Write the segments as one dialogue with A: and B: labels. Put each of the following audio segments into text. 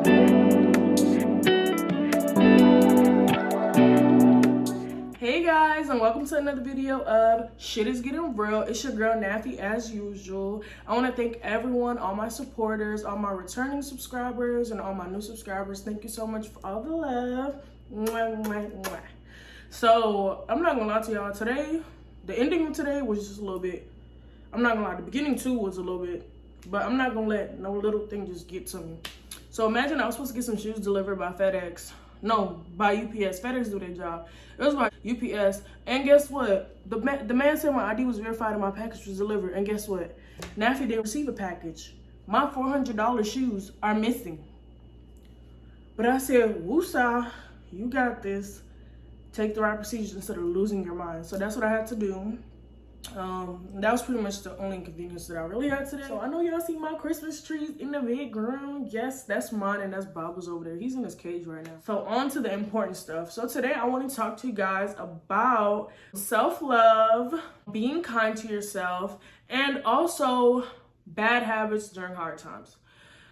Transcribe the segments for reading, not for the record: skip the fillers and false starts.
A: Hey guys, and welcome to another video of Shit Is Getting Real. It's your girl Nafi as usual. I want to thank everyone, all my supporters, all my returning subscribers, and all my new subscribers. Thank you so much for all the love. Mwah, mwah, mwah. So I'm not gonna lie to y'all, today, the ending of today was just a little bit, I'm not gonna lie, the beginning too was a little bit, but I'm not gonna let no little thing just get to me. So imagine I was supposed to get some shoes delivered by FedEx. No, by UPS. FedEx do their job. It was by UPS. And guess what? The man said my ID was verified and my package was delivered. And guess what? Nafi didn't receive a package. My $400 shoes are missing. But I said, woosah, you got this. Take the right procedures instead of losing your mind. So that's what I had to do. That was pretty much the only inconvenience that I really had today. So I know y'all see my Christmas trees in the background. Yes, that's mine, and that's Bubbles over there. He's in his cage right now. So on to the important stuff. So today I want to talk to you guys about self-love, being kind to yourself, and also bad habits during hard times.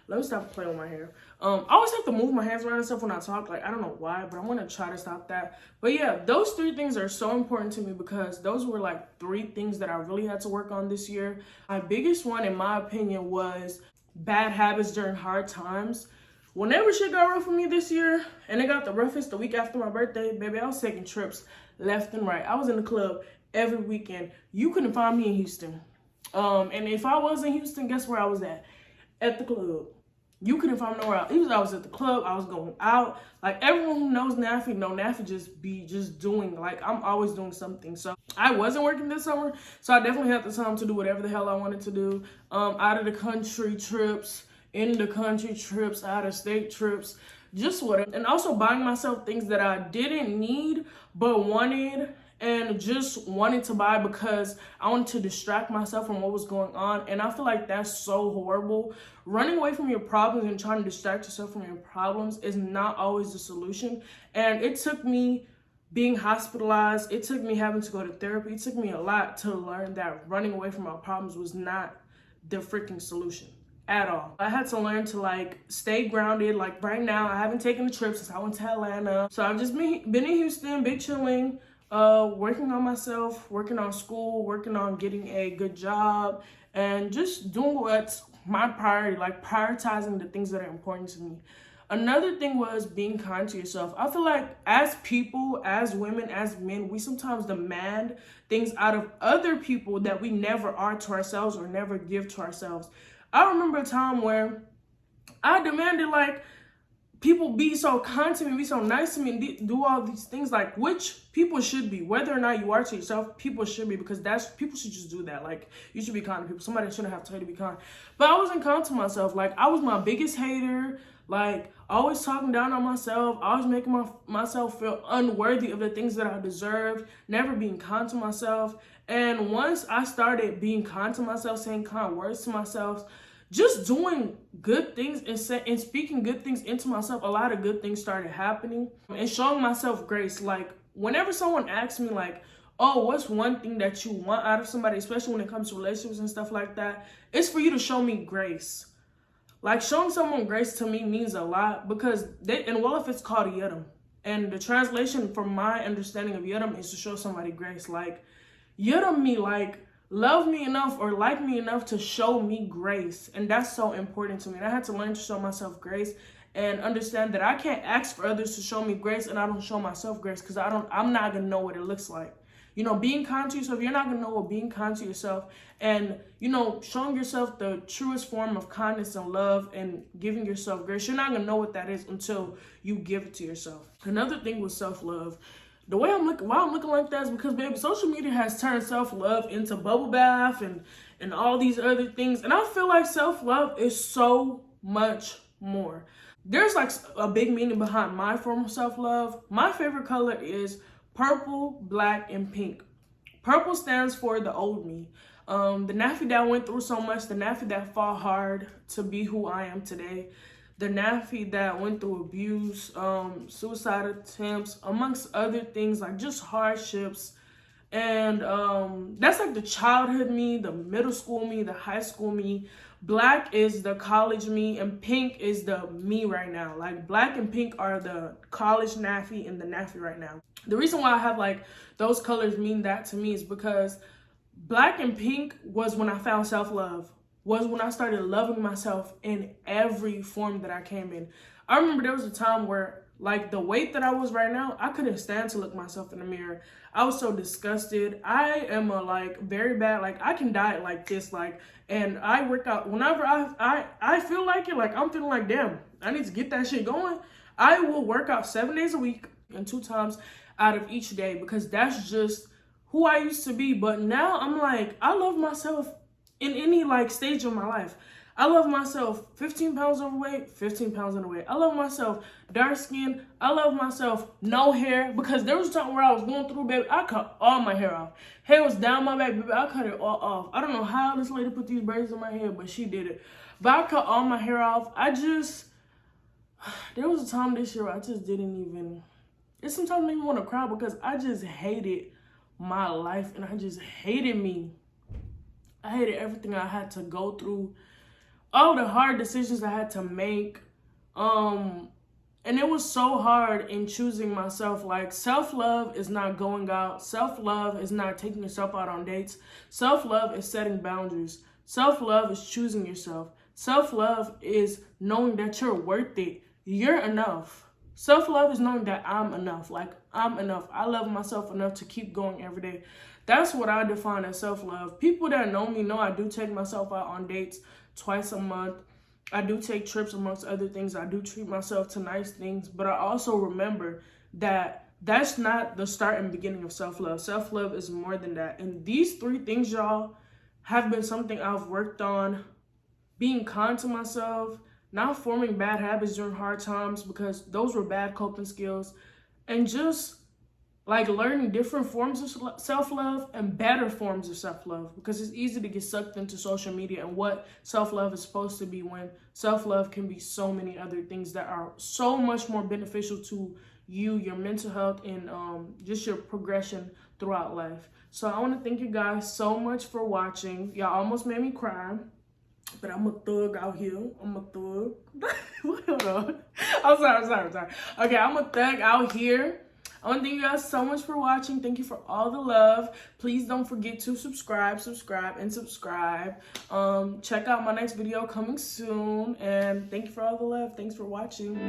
A: Let me stop playing with my hair. I always have to move my hands around and stuff when I talk. Like, I don't know why, but I'm going to try to stop that. But yeah, those three things are so important to me because those were like three things that I really had to work on this year. My biggest one, in my opinion, was bad habits during hard times. Whenever shit got rough for me this year, and it got the roughest the week after my birthday, baby, I was taking trips left and right. I was in the club every weekend. You couldn't find me in Houston. And if I was in Houston, guess where I was at? At the club. You couldn't find me nowhere else. Even though I was at the club, I was going out. Like, everyone who knows Nafi know Nafi just doing, like, I'm always doing something. So I wasn't working this summer, so I definitely had the time to do whatever the hell I wanted to do. Out of the country trips, in the country trips, out of state trips, just whatever. And also buying myself things that I didn't need but wanted, and just wanted to buy because I wanted to distract myself from what was going on. And I feel like that's so horrible. Running away from your problems and trying to distract yourself from your problems is not always the solution. And it took me being hospitalized. It took me having to go to therapy. It took me a lot to learn that running away from my problems was not the freaking solution at all. I had to learn to like stay grounded. Like right now, I haven't taken a trip since I went to Atlanta. So I've just been in Houston, big chilling. Working on myself, working on school, working on getting a good job, and just doing what's my priority, like prioritizing the things that are important to me. Another thing was being kind to yourself. I feel like as people, as women, as men, we sometimes demand things out of other people that we never are to ourselves or never give to ourselves. I remember a time where I demanded like, people be so kind to me, be so nice to me, and do all these things, like, which people should be, whether or not you are to yourself, people should be, because people should just do that. Like, you should be kind to people. Somebody shouldn't have to tell you to be kind. But I wasn't kind to myself. Like, I was my biggest hater, like, always talking down on myself, always making myself feel unworthy of the things that I deserved, never being kind to myself. And once I started being kind to myself, saying kind words to myself, just doing good things and speaking good things into myself, a lot of good things started happening. And showing myself grace. Like, whenever someone asks me, like, oh, what's one thing that you want out of somebody, especially when it comes to relationships and stuff like that, it's for you to show me grace. Like, showing someone grace to me means a lot because in Wolof it's called yidam. And the translation from my understanding of yidam is to show somebody grace. Like, yidam me, like, love me enough or like me enough to show me grace. And that's so important to me. And I had to learn to show myself grace and understand that I can't ask for others to show me grace and I don't show myself grace because I'm not going to know what it looks like. You know, being kind to yourself, you're not going to know what being kind to yourself and, you know, showing yourself the truest form of kindness and love and giving yourself grace. You're not going to know what that is until you give it to yourself. Another thing was self-love. The way why I'm looking like that is because, baby, social media has turned self-love into bubble bath and all these other things. And I feel like self-love is so much more. There's like a big meaning behind my form of self-love. My favorite color is purple, black, and pink. Purple stands for the old me. The Nafi that went through so much, the Nafi that fought hard to be who I am today. The Nafi that went through abuse, suicide attempts, amongst other things, like just hardships. And that's like the childhood me, the middle school me, the high school me. Black is the college me and pink is the me right now. Like black and pink are the college Nafi and the Nafi right now. The reason why I have like those colors mean that to me is because black and pink was when I found self-love, was when I started loving myself in every form that I came in. I remember there was a time where like the weight that I was right now, I couldn't stand to look myself in the mirror. I was so disgusted. I am a like very bad, like I can diet like this, like, and I work out whenever I feel like it, like I'm feeling like, damn, I need to get that shit going. I will work out 7 days a week and 2 times out of each day because that's just who I used to be. But now I'm like, I love myself in any like stage of my life. I love myself 15 pounds overweight, 15 pounds underweight. I love myself dark skin. I love myself no hair, because there was a time where I was going through, baby, I cut all my hair off. Hair was down my back, baby, I cut it all off. I don't know how this lady put these braids in my hair, but she did it. But I cut all my hair off. There was a time this year where I just didn't even, it sometimes made me want to cry because I just hated my life and I just hated me. I hated everything I had to go through, all the hard decisions I had to make. And it was so hard in choosing myself. Like self-love is not going out. Self-love is not taking yourself out on dates. Self-love is setting boundaries. Self-love is choosing yourself. Self-love is knowing that you're worth it. You're enough. Self-love is knowing that I'm enough. Like, I'm enough. I love myself enough to keep going every day. That's what I define as self-love. People that know me know I do take myself out on dates twice a month. I do take trips amongst other things. I do treat myself to nice things. But I also remember that that's not the start and beginning of self-love. Self-love is more than that. And these 3 things, y'all, have been something I've worked on. Being kind to myself, not forming bad habits during hard times because those were bad coping skills, and just like learning different forms of self-love and better forms of self-love, because it's easy to get sucked into social media and what self-love is supposed to be when self-love can be so many other things that are so much more beneficial to you, your mental health, and just your progression throughout life. So I want to thank you guys so much for watching. Y'all almost made me cry. But I'm a thug out here. I'm a thug. Hold on. I'm sorry. Okay, I'm a thug out here. I want to thank you guys so much for watching. Thank you for all the love. Please don't forget to subscribe. Check out my next video coming soon. And thank you for all the love. Thanks for watching.